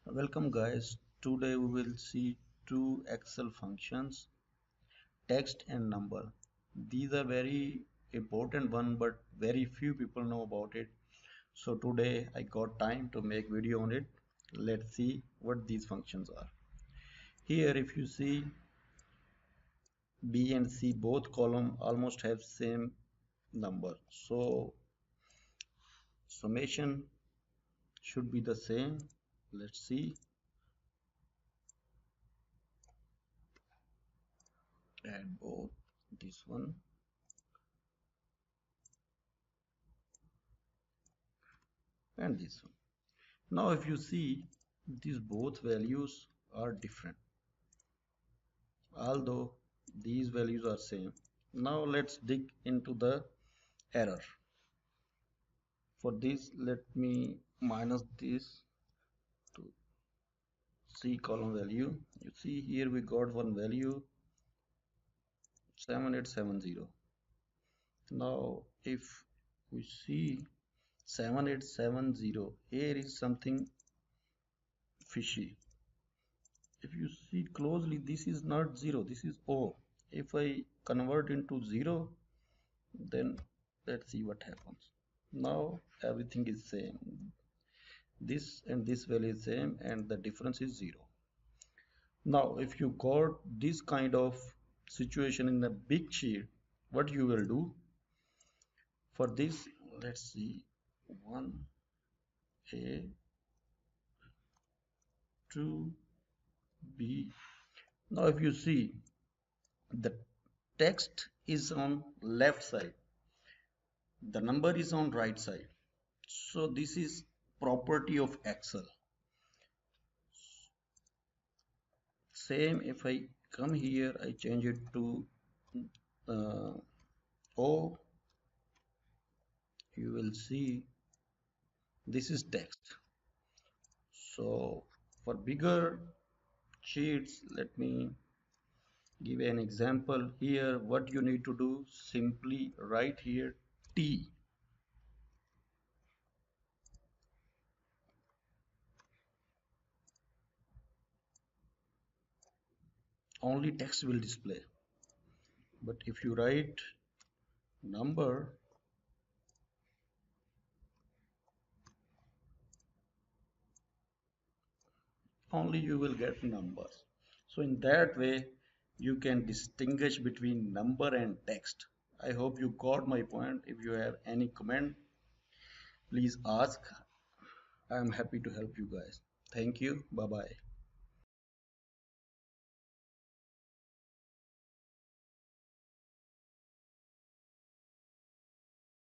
Welcome guys. Today we will see two Excel functions, text and number. These are very important one but very few people know about it. So today I got time to make video on it. Let's see what these functions are. Here if you see B and C both column almost have same number. So summation should be the same. Let's see. Add both this one and this one. Now if you see these both values are different although these values are same. Now let's dig into the error. For this let me minus this to C column value. You see here we got one value 7870. Now if we see 7870, here is something fishy. If you see closely, this is not 0, this is O. If I convert into 0, then let's see what happens. Now everything is same. This and this value is same and the difference is 0. Now if you got this kind of situation in a big sheet, what you will do? For this, let's see 1A, 2B. Now if you see the text is on left side, the number is on right side, so this is property of Excel. Same if I come here, I change it to uh, O, you will see this is text. So for bigger sheets, let me give an example here. What you need to do, simply write here T. Only text will display, but if you write number, only you will get numbers. So in that way you can distinguish between number and text. I hope you got my point. If you have any comment, please ask. I am happy to help you guys. Thank you. Bye bye.